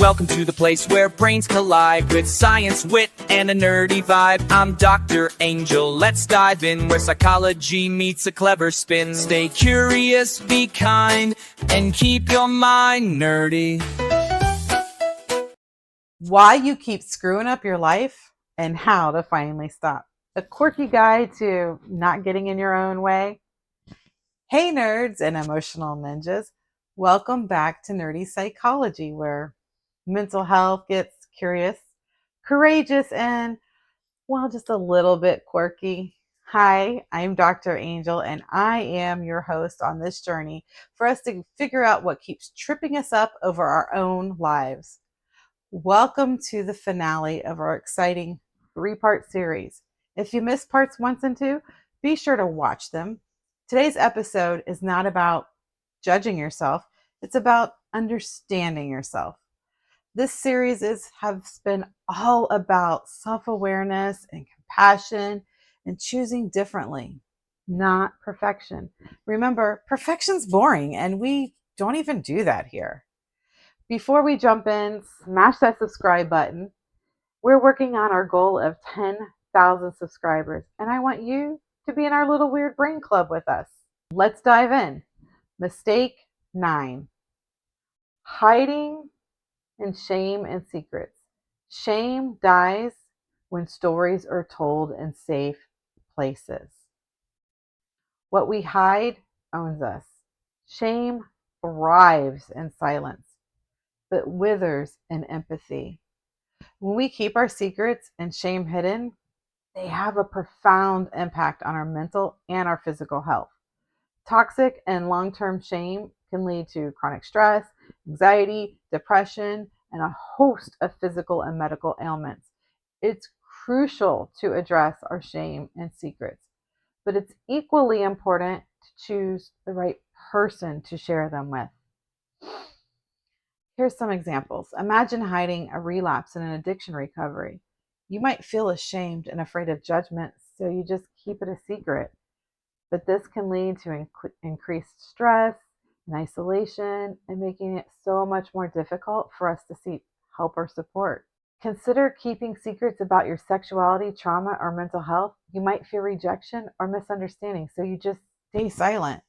Welcome to the place where brains collide with science, wit, and a nerdy vibe. I'm Dr. Angel. Let's dive in where psychology meets a clever spin. Stay curious, be kind, and keep your mind nerdy. Why you keep screwing up your life and how to finally stop. A quirky guide to not getting in your own way. Hey nerds and emotional ninjas. Welcome back to Nerdy Psychology, where mental health gets curious, courageous, and, well, just a little bit quirky. Hi, I'm Dr. Angel, and I am your host on this journey for us to figure out what keeps tripping us up over our own lives. Welcome to the finale of our exciting 3-part series. If you missed parts 1 and 2, be sure to watch them. Today's episode is not about judging yourself, it's about understanding yourself. This series has been all about self-awareness and compassion and choosing differently, not perfection. Remember, perfection's boring, and we don't even do that here. Before we jump in, smash that subscribe button. We're working on our goal of 10,000 subscribers, and I want you to be in our little weird brain club with us. Let's dive in. Mistake 9. Hiding in shame and secrets. Shame dies when stories are told in safe places. What we hide owns us. Shame thrives in silence, but withers in empathy. When we keep our secrets and shame hidden, they have a profound impact on our mental and our physical health. Toxic and long-term shame can lead to chronic stress, anxiety, depression, and a host of physical and medical ailments. It's crucial to address our shame and secrets, but it's equally important to choose the right person to share them with. Here's some examples. Imagine hiding a relapse in an addiction recovery. You might feel ashamed and afraid of judgment, so you just keep it a secret. But this can lead to increased stress and isolation, and making it so much more difficult for us to seek help or support. Consider keeping secrets about your sexuality, trauma, or mental health. You might fear rejection or misunderstanding, so you just stay silent.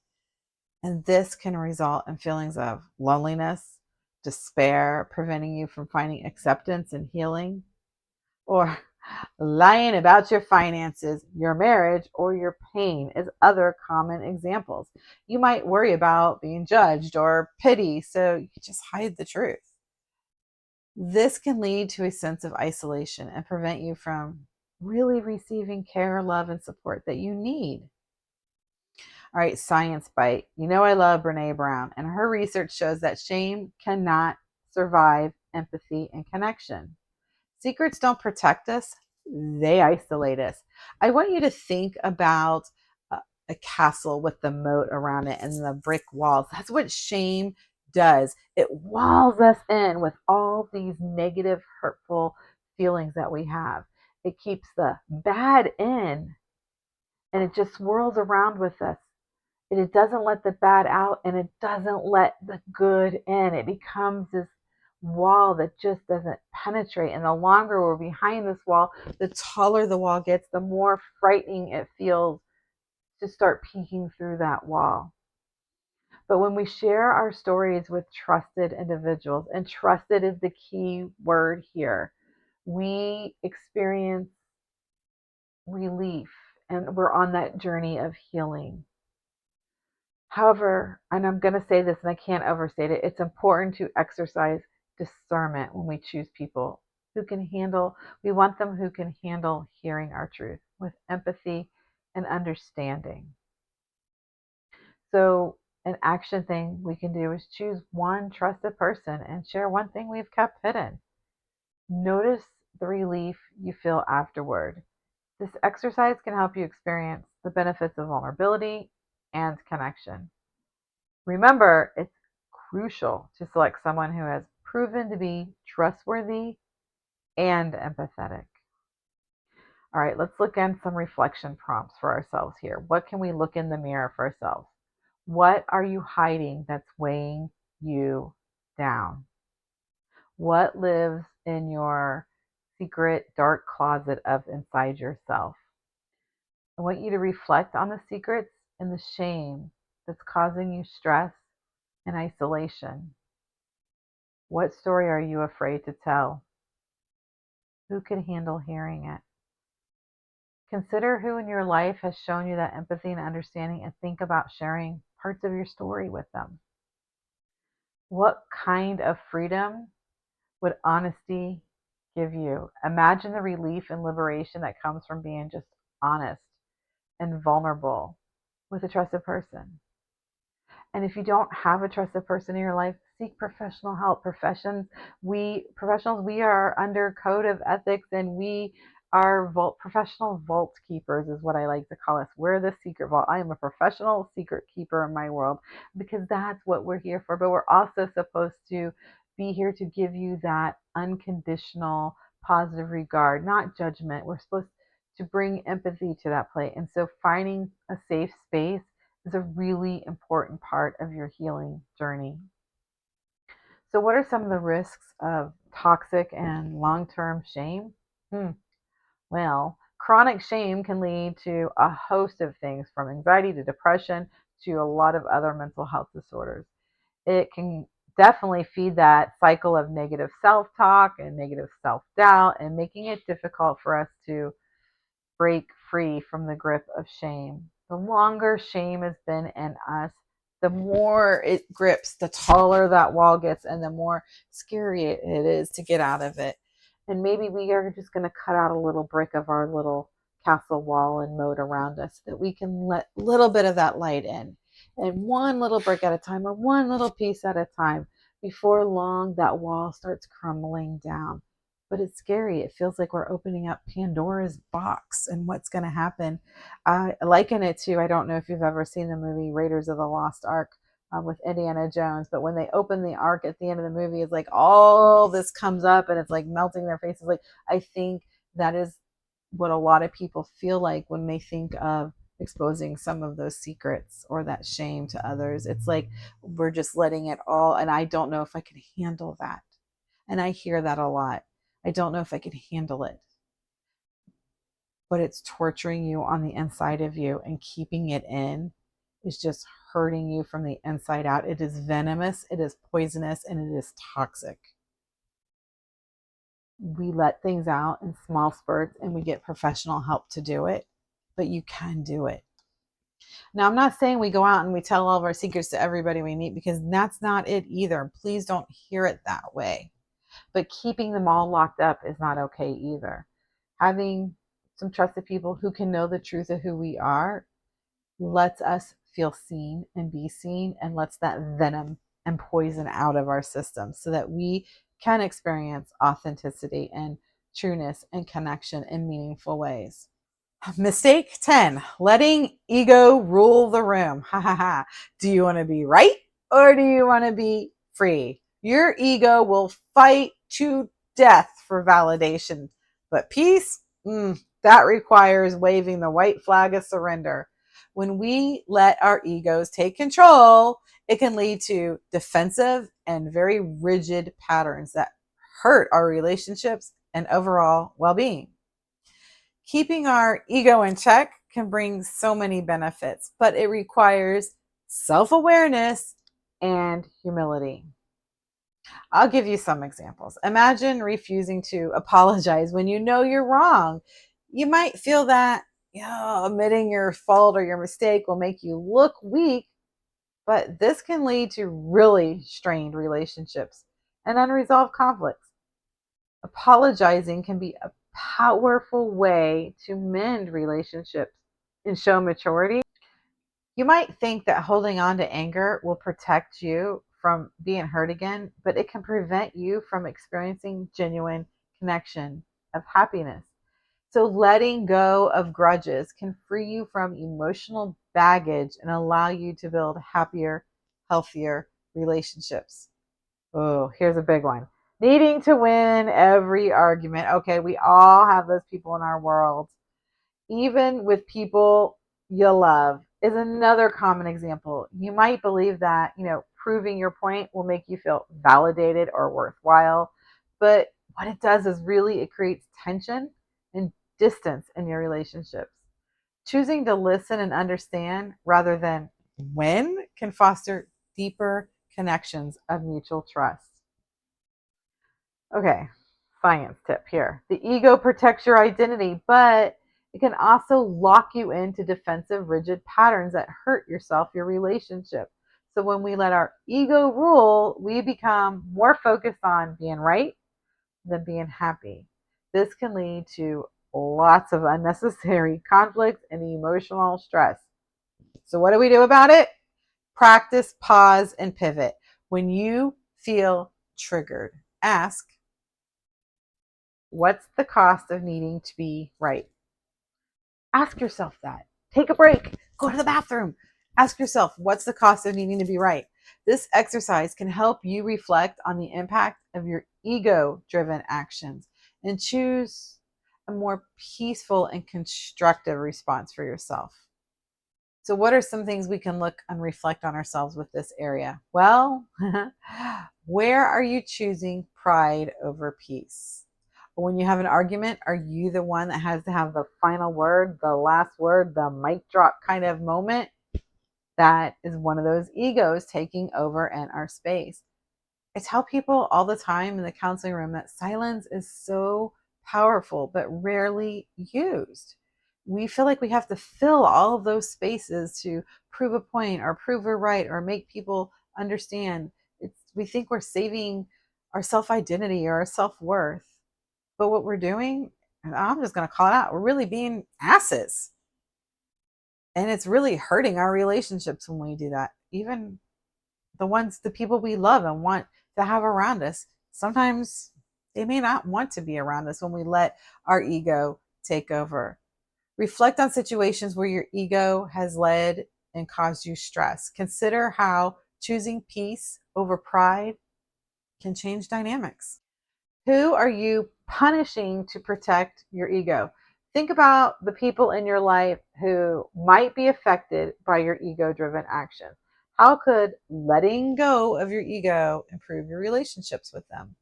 And this can result in feelings of loneliness, despair, preventing you from finding acceptance and healing, or lying about your finances, your marriage, or your pain is other common examples. You might worry about being judged or pity, so you just hide the truth. This can lead to a sense of isolation and prevent you from really receiving care, love, and support that you need. All right, science bite. You know I love Brene Brown, and her research shows that shame cannot survive empathy and connection. Secrets don't protect us, they isolate us. I want you to think about a castle with the moat around it and the brick walls. That's what shame does. It walls us in with all these negative, hurtful feelings that we have. It keeps the bad in, and it just swirls around with us. And it doesn't let the bad out, and it doesn't let the good in. It becomes this wall that just doesn't penetrate. And the longer we're behind this wall, the taller the wall gets, the more frightening it feels to start peeking through that wall. But when we share our stories with trusted individuals, and trusted is the key word here, we experience relief, and we're on that journey of healing. However, and I'm going to say this and I can't overstate it, it's important to exercise discernment when we choose people who can handle, we want them who can handle hearing our truth with empathy and understanding. So, an action thing we can do is choose one trusted person and share one thing we've kept hidden. Notice the relief you feel afterward. This exercise can help you experience the benefits of vulnerability and connection. Remember, it's crucial to select someone who has proven to be trustworthy and empathetic. All right, let's look at some reflection prompts for ourselves here. What can we look in the mirror for ourselves? What are you hiding that's weighing you down? What lives in your secret dark closet of inside yourself? I want you to reflect on the secrets and the shame that's causing you stress and isolation. What story are you afraid to tell? Who can handle hearing it? Consider who in your life has shown you that empathy and understanding, and think about sharing parts of your story with them. What kind of freedom would honesty give you? Imagine the relief and liberation that comes from being just honest and vulnerable with a trusted person. And if you don't have a trusted person in your life, seek professional help. We are under code of ethics, and we are professional vault keepers is what I like to call us. We're the secret vault. I am a professional secret keeper in my world because that's what we're here for. But we're also supposed to be here to give you that unconditional positive regard, not judgment. We're supposed to bring empathy to that plate. And so finding a safe space is a really important part of your healing journey. So, what are some of the risks of toxic and long term shame? Well, chronic shame can lead to a host of things from anxiety to depression to a lot of other mental health disorders. It can definitely feed that cycle of negative self talk and negative self doubt, and making it difficult for us to break free from the grip of shame. The longer shame has been in us, the more it grips, the taller that wall gets, and the more scary it is to get out of it. And maybe we are just going to cut out a little brick of our little castle wall and moat around us so that we can let a little bit of that light in. And one little brick at a time, or one little piece at a time. Before long, that wall starts crumbling down, but it's scary. It feels like we're opening up Pandora's box and what's going to happen. I liken it to, I don't know if you've ever seen the movie Raiders of the Lost Ark with Indiana Jones, but when they open the ark at the end of the movie, it's like all this comes up and it's like melting their faces. Like, I think that is what a lot of people feel like when they think of exposing some of those secrets or that shame to others. It's like we're just letting it all, and I don't know if I can handle that. And I hear that a lot. I don't know if I can handle it. But it's torturing you on the inside of you, and keeping it in is just hurting you from the inside out. It is venomous, it is poisonous, and it is toxic. We let things out in small spurts and we get professional help to do it, but you can do it. Now, I'm not saying we go out and we tell all of our secrets to everybody we meet, because that's not it either. Please don't hear it that way. But keeping them all locked up is not okay either. Having some trusted people who can know the truth of who we are lets us feel seen and be seen, and lets that venom and poison out of our system so that we can experience authenticity and trueness and connection in meaningful ways. Mistake 10, letting ego rule the room. Ha ha ha. Do you want to be right, or do you want to be free? Your ego will fight to death for validation, but peace, that requires waving the white flag of surrender. When we let our egos take control, it can lead to defensive and very rigid patterns that hurt our relationships and overall well being. Keeping our ego in check can bring so many benefits, but it requires self awareness and humility. I'll give you some examples. Imagine refusing to apologize when you know you're wrong. You might feel that, admitting your fault or your mistake will make you look weak, but this can lead to really strained relationships and unresolved conflicts. Apologizing can be a powerful way to mend relationships and show maturity. You might think that holding on to anger will protect you from being hurt again, but it can prevent you from experiencing genuine connection of happiness. So, letting go of grudges can free you from emotional baggage and allow you to build happier, healthier relationships. Oh, here's a big one. Needing to win every argument. Okay, we all have those people in our world. Even with people you love is another common example. You might believe that, proving your point will make you feel validated or worthwhile. But what it does is really it creates tension and distance in your relationships. Choosing to listen and understand rather than win can foster deeper connections of mutual trust. Okay, science tip here. The ego protects your identity, but it can also lock you into defensive, rigid patterns that hurt yourself, your relationship. So when we let our ego rule, we become more focused on being right than being happy. This can lead to lots of unnecessary conflict and emotional stress. So, what do we do about it? Practice, pause, and pivot. When you feel triggered, ask, what's the cost of needing to be right? Ask yourself that. Take a break, go to the bathroom. Ask yourself, what's the cost of needing to be right? This exercise can help you reflect on the impact of your ego driven actions and choose a more peaceful and constructive response for yourself. So, what are some things we can look and reflect on ourselves with this area? Well, where are you choosing pride over peace? When you have an argument, are you the one that has to have the final word, the last word, the mic drop kind of moment? That is one of those egos taking over in our space. I tell people all the time in the counseling room that silence is so powerful, but rarely used. We feel like we have to fill all of those spaces to prove a point or prove we're right or make people understand. We think we're saving our self identity or our self worth. But what we're doing, and I'm just going to call it out, we're really being asses. And it's really hurting our relationships when we do that. Even the people we love and want to have around us, sometimes they may not want to be around us when we let our ego take over. Reflect on situations where your ego has led and caused you stress. Consider how choosing peace over pride can change dynamics. Who are you punishing to protect your ego? Think about the people in your life who might be affected by your ego driven action. How could letting go of your ego improve your relationships with them?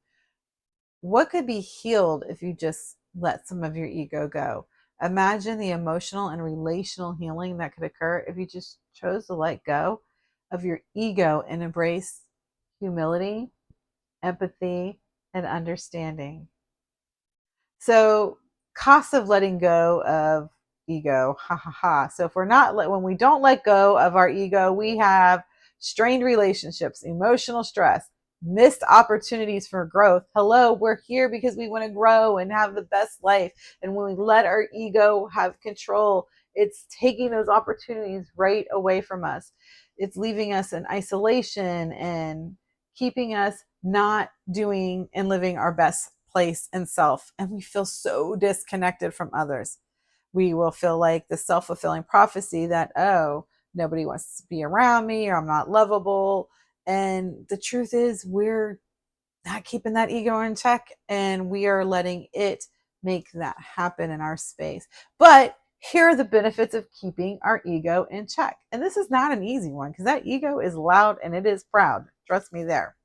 What could be healed if you just let some of your ego go? Imagine the emotional and relational healing that could occur if you just chose to let go of your ego and embrace humility, empathy, and understanding. So, cost of letting go of ego, ha ha ha. So, if we're not when we don't let go of our ego, we have strained relationships, emotional stress, missed opportunities for growth. Hello, we're here because we want to grow and have the best life. And when we let our ego have control, it's taking those opportunities right away from us. It's leaving us in isolation and keeping us not doing and living our best place and self. And we feel so disconnected from others. We will feel like the self fulfilling prophecy that, oh, nobody wants to be around me or I'm not lovable. And the truth is, we're not keeping that ego in check and we are letting it make that happen in our space. But here are the benefits of keeping our ego in check. And this is not an easy one because that ego is loud and it is proud. Trust me there.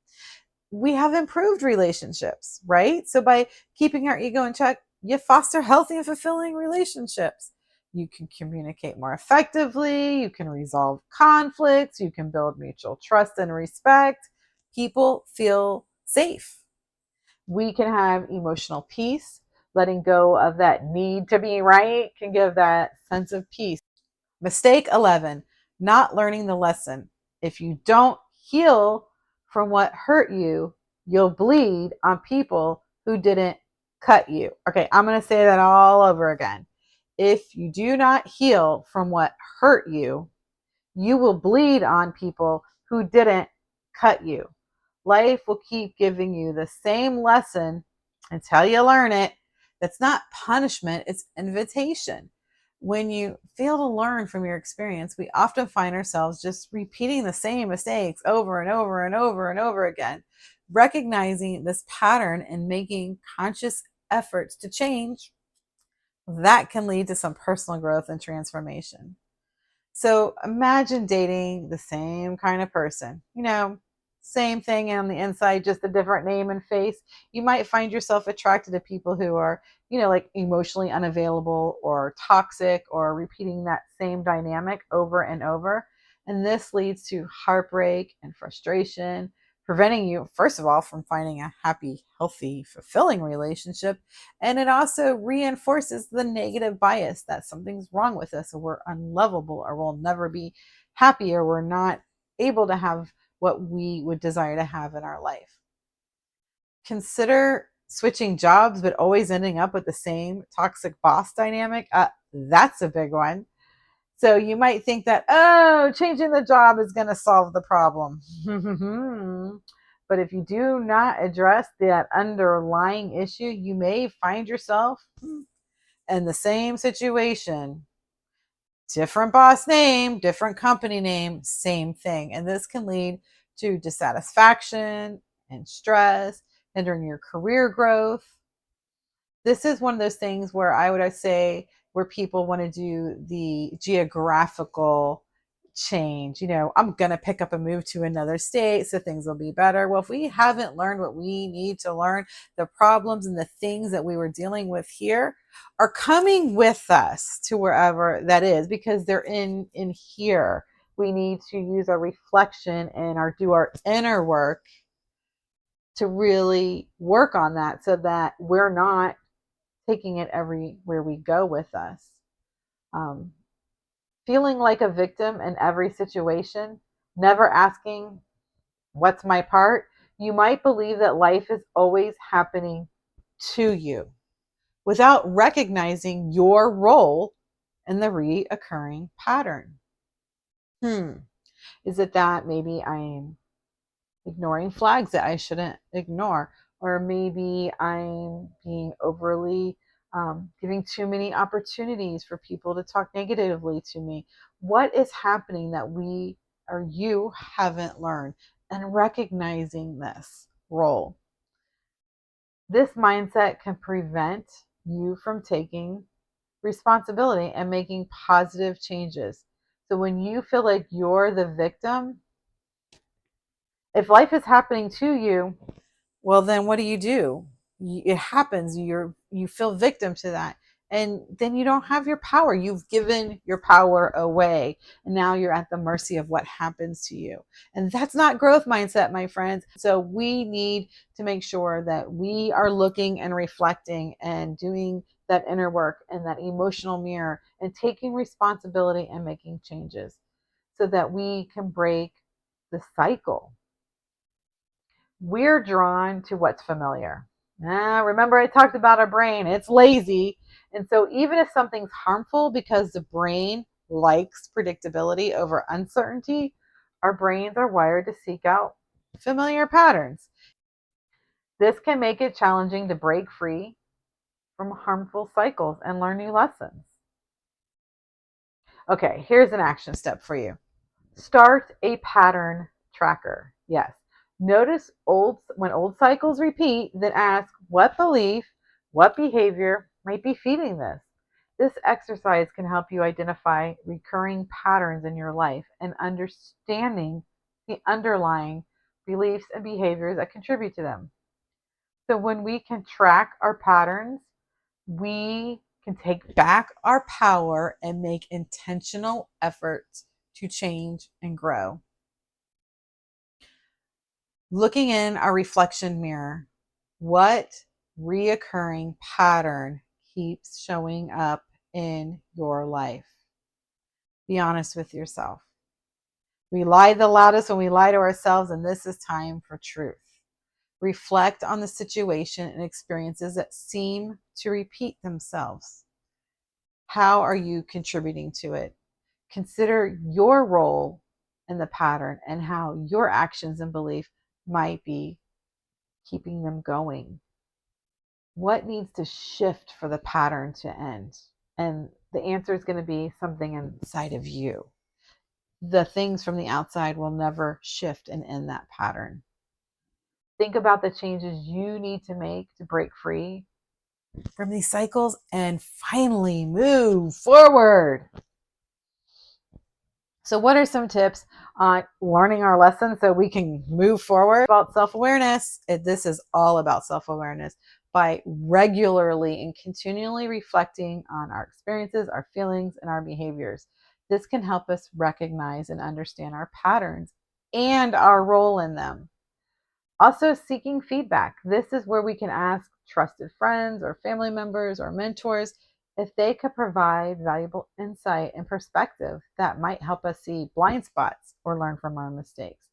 We have improved relationships, right? So by keeping our ego in check, you foster healthy and fulfilling relationships. You can communicate more effectively, you can resolve conflicts, you can build mutual trust and respect. People feel safe. We can have emotional peace. Letting go of that need to be right can give that sense of peace. Mistake 11, not learning the lesson. If you don't heal from what hurt you, you'll bleed on people who didn't cut you. Okay, I'm going to say that all over again. If you do not heal from what hurt you, you will bleed on people who didn't cut you. Life will keep giving you the same lesson until you learn it. That's not punishment, it's invitation. When you fail to learn from your experience, we often find ourselves just repeating the same mistakes over and over and over and over again. Recognizing this pattern and making conscious efforts to change, that can lead to some personal growth and transformation. So imagine dating the same kind of person, same thing on the inside, just a different name and face. You might find yourself attracted to people who are, like emotionally unavailable or toxic or repeating that same dynamic over and over. And this leads to heartbreak and frustration, preventing you, first of all, from finding a happy, healthy, fulfilling relationship. And it also reinforces the negative bias that something's wrong with us, or we're unlovable, or we'll never be happy, or we're not able to have what we would desire to have in our life. Consider switching jobs, but always ending up with the same toxic boss dynamic. That's a big one. So you might think that, oh, changing the job is going to solve the problem. But if you do not address that underlying issue, you may find yourself in the same situation. Different boss name, different company name, same thing. And this can lead to dissatisfaction and stress, hindering your career growth. This is one of those things where I would say where people want to do the geographical change. I'm going to pick up and move to another state so things will be better. Well, if we haven't learned what we need to learn, the problems and the things that we were dealing with here are coming with us to wherever that is, because they're in here. We need to use our reflection and do our inner work to really work on that, so that we're not taking it everywhere we go with us. Feeling like a victim in every situation, never asking, what's my part? You might believe that life is always happening to you without recognizing your role in the reoccurring pattern. Is it that maybe I'm ignoring flags that I shouldn't ignore? Or maybe I'm being overly giving too many opportunities for people to talk negatively to me. What is happening that we or you haven't learned? And recognizing this role. This mindset can prevent you from taking responsibility and making positive changes. So when you feel like you're the victim, if life is happening to you, well, then what do? It happens. You feel victim to that. And then you don't have your power. You've given your power away. And now you're at the mercy of what happens to you. And that's not growth mindset, my friends. So we need to make sure that we are looking and reflecting and doing that inner work and that emotional mirror and taking responsibility and making changes so that we can break the cycle. We're drawn to what's familiar. Remember, I talked about our brain, it's lazy. And so, even if something's harmful, because the brain likes predictability over uncertainty, our brains are wired to seek out familiar patterns. This can make it challenging to break free from harmful cycles and learn new lessons. Okay, here's an action step for you. Start a pattern tracker. Yes. Notice when old cycles repeat, then ask what belief, what behavior might be feeding this. This exercise can help you identify recurring patterns in your life and understanding the underlying beliefs and behaviors that contribute to them. So when we can track our patterns, we can take back our power and make intentional efforts to change and grow. Looking in our reflection mirror, what reoccurring pattern keeps showing up in your life? Be honest with yourself. We lie the loudest when we lie to ourselves, and this is time for truth. Reflect on the situation and experiences that seem to repeat themselves. How are you contributing to it? Consider your role in the pattern and how your actions and belief might be keeping them going. What needs to shift for the pattern to end? And the answer is going to be something inside of you. The things from the outside will never shift and end that pattern. Think about the changes you need to make to break free from these cycles and finally move forward. So, what are some tips on learning our lessons so we can move forward? About self awareness, this is all about self awareness. By regularly and continually reflecting on our experiences, our feelings, and our behaviors, this can help us recognize and understand our patterns and our role in them. Also, seeking feedback. This is where we can ask trusted friends or family members or mentors if they could provide valuable insight and perspective that might help us see blind spots or learn from our mistakes.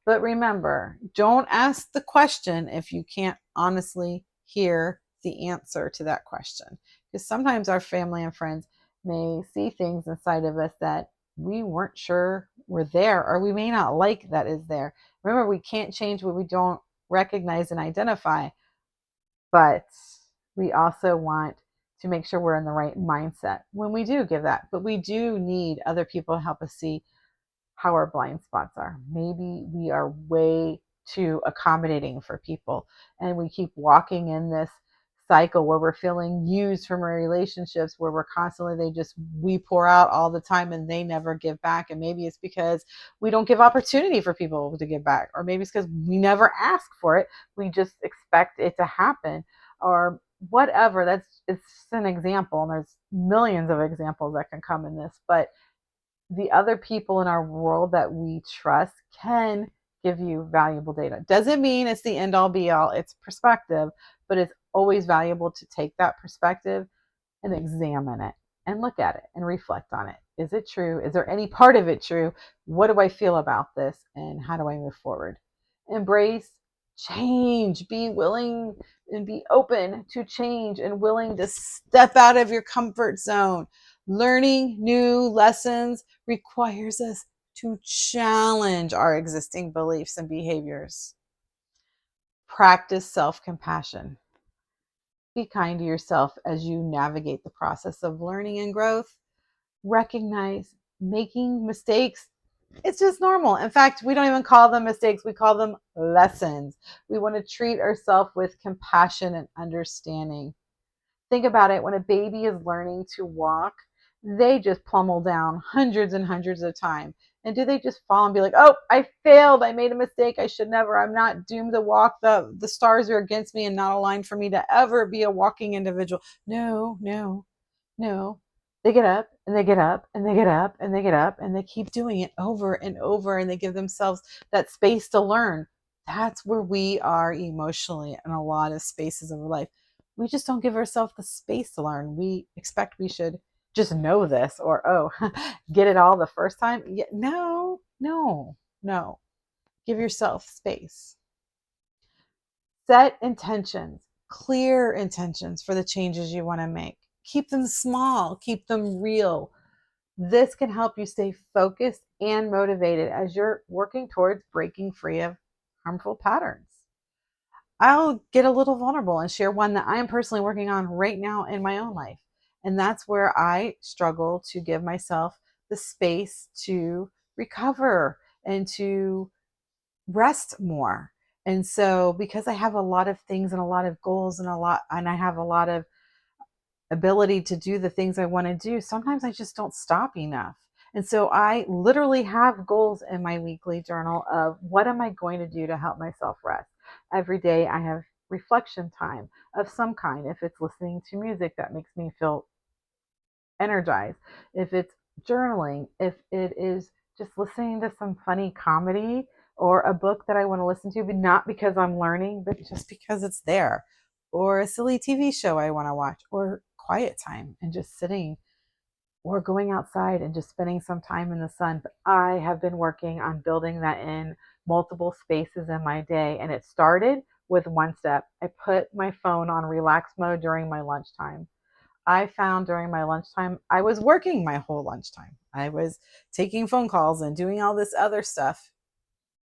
But remember, don't ask the question if you can't honestly hear the answer to that question. Because sometimes our family and friends may see things inside of us that we weren't sure were there, or we may not like that is there. Remember, we can't change what we don't recognize and identify, but we also want to make sure we're in the right mindset when we do give that. But we do need other people to help us see how our blind spots are. Maybe we are way too accommodating for people and we keep walking in this cycle where we're feeling used from our relationships, where we're constantly, we pour out all the time and they never give back. And maybe it's because we don't give opportunity for people to give back, or maybe it's because we never ask for it. We just expect it to happen, or whatever. It's just an example, and there's millions of examples that can come in this. But the other people in our world that we trust can give you valuable data. Doesn't mean it's the end all be all, it's perspective, but it's always valuable to take that perspective and examine it and look at it and reflect on it. Is it true? Is there any part of it true? What do I feel about this? And how do I move forward? Embrace change. Be willing and be open to change and willing to step out of your comfort zone. Learning new lessons requires us to challenge our existing beliefs and behaviors. Practice self compassion. Be kind to yourself as you navigate the process of learning and growth. Recognize making mistakes. It's just normal. In fact, we don't even call them mistakes, we call them lessons. We want to treat ourselves with compassion and understanding. Think about it, when a baby is learning to walk, they just pummel down hundreds and hundreds of times. And do they just fall and be like, oh, I failed. I made a mistake. I should never. I'm not doomed to walk. The stars are against me and not aligned for me to ever be a walking individual. No, no, no. They get up and they get up and they get up and they get up and they keep doing it over and over, and they give themselves that space to learn. That's where we are emotionally in a lot of spaces of life. We just don't give ourselves the space to learn. We expect we should just know this, or, oh, get it all the first time. Yeah, no, no, no. Give yourself space. Set intentions, clear intentions for the changes you want to make. Keep them small, keep them real. This can help you stay focused and motivated as you're working towards breaking free of harmful patterns. I'll get a little vulnerable and share one that I am personally working on right now in my own life. And that's where I struggle to give myself the space to recover and to rest more. And so, because I have a lot of things and a lot of goals and I have a lot of ability to do the things I want to do, sometimes I just don't stop enough. And so I literally have goals in my weekly journal of what am I going to do to help myself rest. Every day I have reflection time of some kind. If it's listening to music that makes me feel energized, if it's journaling, if it is just listening to some funny comedy or a book that I want to listen to, but not because I'm learning, but just because it's there, or a silly TV show I want to watch, or quiet time and just sitting, or going outside and just spending some time in the sun. But I have been working on building that in multiple spaces in my day, and it started with one step. I put my phone on relax mode during my lunchtime. I found during my lunchtime, I was working my whole lunchtime. I was taking phone calls and doing all this other stuff.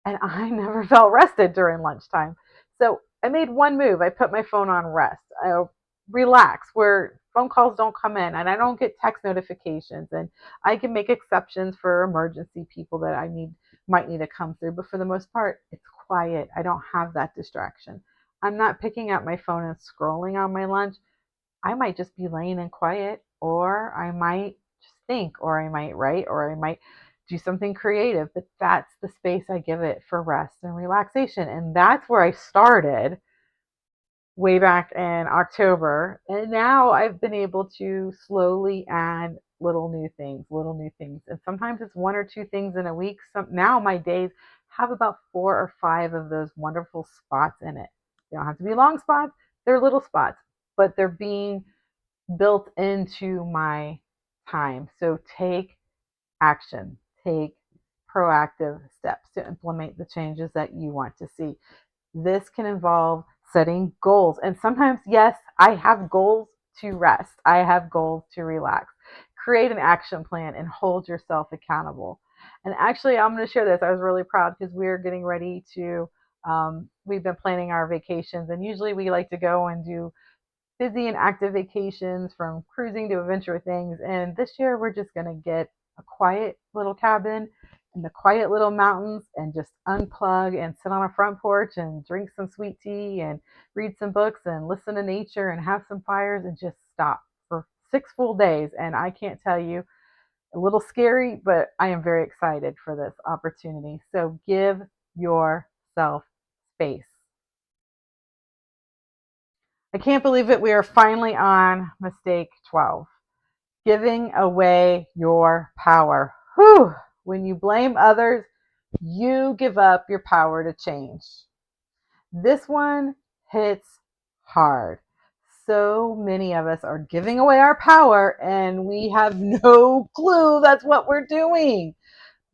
And I never felt rested during lunchtime. So I made one move. I put my phone on rest. I relax, where phone calls don't come in and I don't get text notifications. And I can make exceptions for emergency people that might need to come through. But for the most part, it's quiet. I don't have that distraction. I'm not picking up my phone and scrolling on my lunch. I might just be laying in quiet, or I might just think, or I might write, or I might do something creative, but that's the space I give it for rest and relaxation. And that's where I started way back in October. And now I've been able to slowly add little new things. And sometimes it's one or two things in a week. Now my days have about 4 or 5 of those wonderful spots in it. They don't have to be long spots, they're little spots, but they're being built into my time. So take action, take proactive steps to implement the changes that you want to see. This can involve setting goals. And sometimes, yes, I have goals to rest, I have goals to relax. Create an action plan and hold yourself accountable. And actually, I'm going to share this. I was really proud because we're getting ready to, we've been planning our vacations, and usually we like to go and do busy and active vacations from cruising to adventure things. And this year we're just going to get a quiet little cabin in the quiet little mountains and just unplug and sit on a front porch and drink some sweet tea and read some books and listen to nature and have some fires and just stop for 6 full days. And I can't tell you, a little scary, but I am very excited for this opportunity. So give yourself space. I can't believe it. We are finally on mistake 12. Giving away your power. Whew. When you blame others, you give up your power to change. This one hits hard. So many of us are giving away our power and we have no clue that's what we're doing.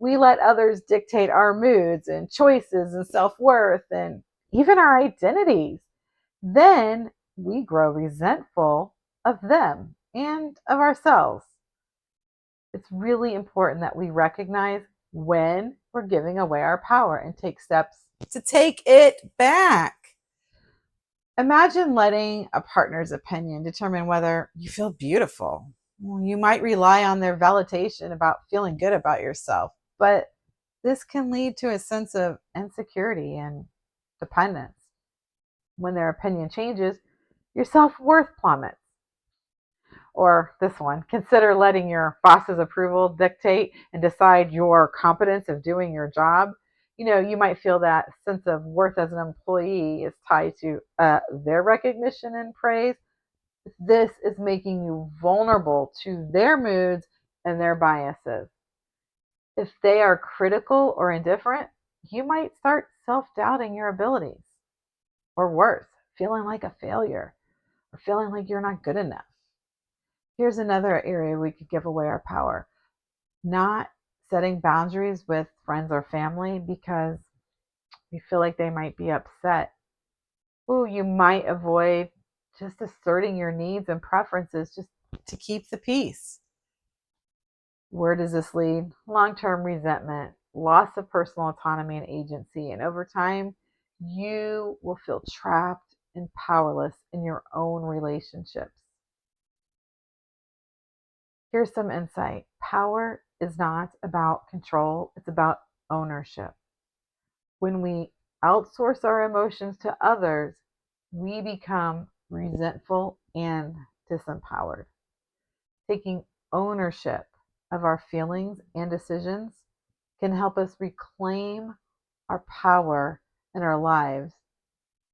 We let others dictate our moods and choices and self worth and even our identities. Then we grow resentful of them and of ourselves. It's really important that we recognize when we're giving away our power and take steps to take it back. Imagine letting a partner's opinion determine whether you feel beautiful. Well, you might rely on their validation about feeling good about yourself, but this can lead to a sense of insecurity and dependence. When their opinion changes, your self worth plummets. Or this one, consider letting your boss's approval dictate and decide your competence of doing your job. You might feel that sense of worth as an employee is tied to their recognition and praise. This is making you vulnerable to their moods and their biases. If they are critical or indifferent, you might start self doubting your abilities, or worse, feeling like a failure or feeling like you're not good enough. Here's another area we could give away our power: not setting boundaries with friends or family because we feel like they might be upset. Ooh, you might avoid just asserting your needs and preferences just to keep the peace. Where does this lead? Long term resentment, loss of personal autonomy and agency. And over time, you will feel trapped and powerless in your own relationships. Here's some insight: power is not about control, it's about ownership. When we outsource our emotions to others, we become resentful and disempowered. Taking ownership of our feelings and decisions can help us reclaim our power in our lives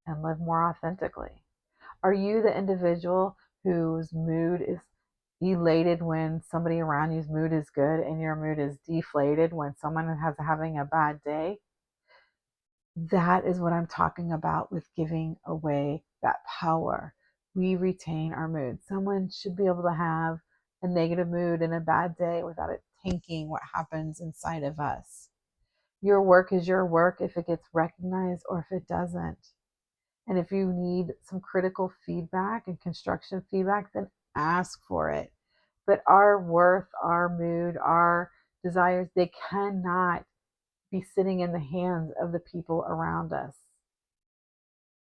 and live more authentically. Are you the individual whose mood is elated when somebody around you's mood is good and your mood is deflated when someone has having a bad day? That is what I'm talking about with giving away that power. We retain our mood. Someone should be able to have a negative mood and a bad day without it tanking what happens inside of us. Your work is your work if it gets recognized or if it doesn't. And if you need some critical feedback and construction feedback, then ask for it. But our worth, our mood, our desires, they cannot be sitting in the hands of the people around us.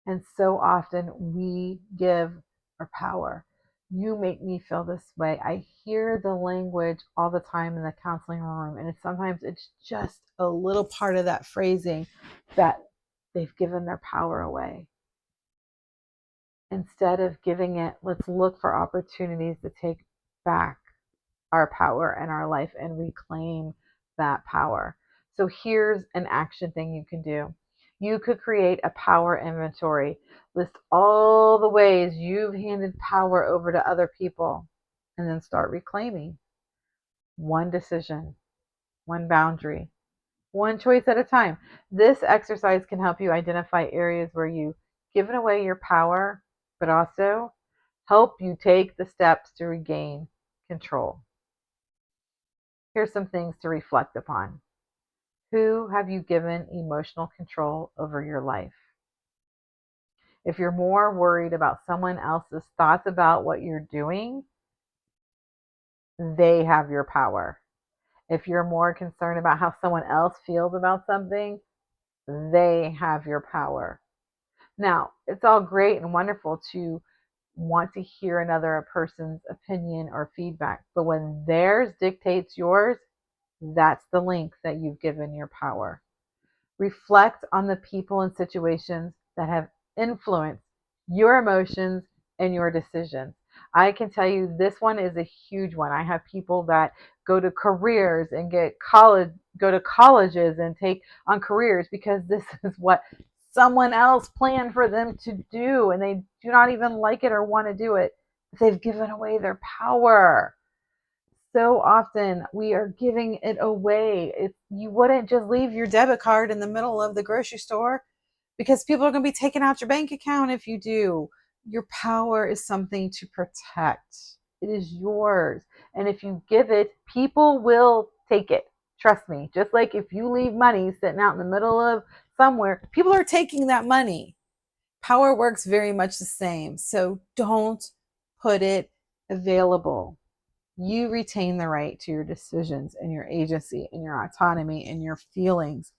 And so often we give our power. You make me feel this way. I hear the language all the time in the counseling room, and sometimes it's just a little part of that phrasing that they've given their power away. Instead of giving it, let's look for opportunities to take back our power in our life and reclaim that power. So here's an action thing you can do. You could create a power inventory. List all the ways you've handed power over to other people, and then start reclaiming one decision, one boundary, one choice at a time. This exercise can help you identify areas where you've given away your power, but also help you take the steps to regain control. Here's some things to reflect upon. Who have you given emotional control over your life? If you're more worried about someone else's thoughts about what you're doing, they have your power. If you're more concerned about how someone else feels about something, they have your power. Now, it's all great and wonderful to want to hear another person's opinion or feedback, but when theirs dictates yours, that's the link that you've given your power. Reflect on the people and situations that have influenced your emotions and your decisions. I can tell you this one is a huge one. I have people that go to careers and go to colleges and take on careers because this is what someone else planned for them to do, and they do not even like it or want to do it. They've given away their power. So often we are giving it away. You wouldn't just leave your debit card in the middle of the grocery store because people are going to be taking out your bank account if you do. Your power is something to protect. It is yours. And if you give it, people will take it. Trust me. Just like if you leave money sitting out in the middle of somewhere, people are taking that money. Power works very much the same. So don't put it available. You retain the right to your decisions and your agency and your autonomy and your feelings.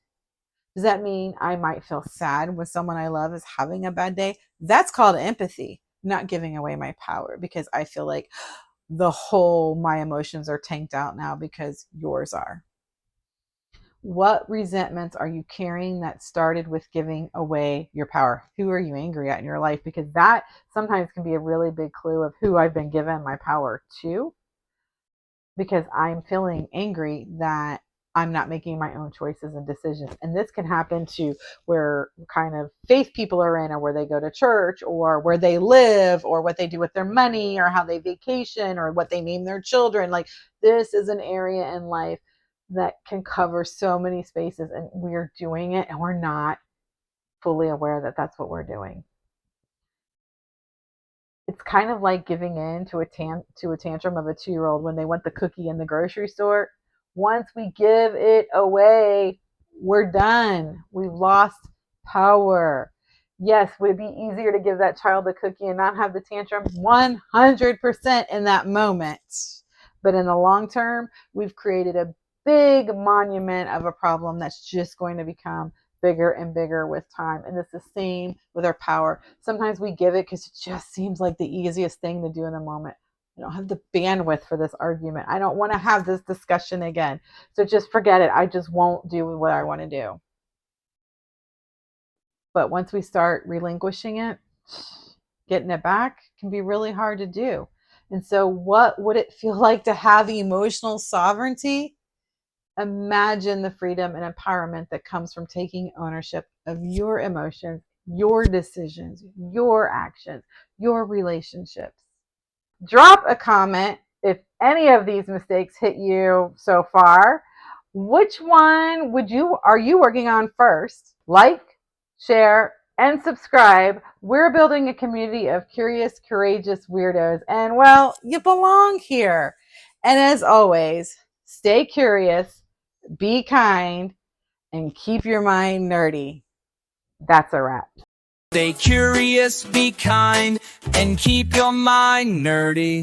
Does that mean I might feel sad when someone I love is having a bad day? That's called empathy, not giving away my power because I feel like my emotions are tanked out now because yours are. What resentments are you carrying that started with giving away your power? Who are you angry at in your life? Because that sometimes can be a really big clue of who I've been given my power to, because I'm feeling angry that I'm not making my own choices and decisions. And this can happen to where kind of faith people are in, or where they go to church, or where they live, or what they do with their money, or how they vacation, or what they name their children. Like, this is an area in life that can cover so many spaces, and we're doing it and we're not fully aware that that's what we're doing. It's kind of like giving in to a tantrum of a 2-year-old when they want the cookie in the grocery store. Once we give it away, we're done. We've lost power. Yes, would it be easier to give that child the cookie and not have the tantrum? 100% in that moment. But in the long term, we've created a big monument of a problem that's just going to become bigger and bigger with time. And it's the same with our power. Sometimes we give it because it just seems like the easiest thing to do in the moment. I don't have the bandwidth for this argument. I don't want to have this discussion again. So just forget it. I just won't do what I want to do. But once we start relinquishing it, getting it back can be really hard to do. And so what would it feel like to have emotional sovereignty? Imagine the freedom and empowerment that comes from taking ownership of your emotions, your decisions, your actions, your relationships. Drop a comment if any of these mistakes hit you so far. Which one are you working on first? Like, share, and subscribe. We're building a community of curious, courageous weirdos, and well, you belong here. And as always, stay curious, be kind, and keep your mind nerdy. That's a wrap. Stay curious, be kind, and keep your mind nerdy.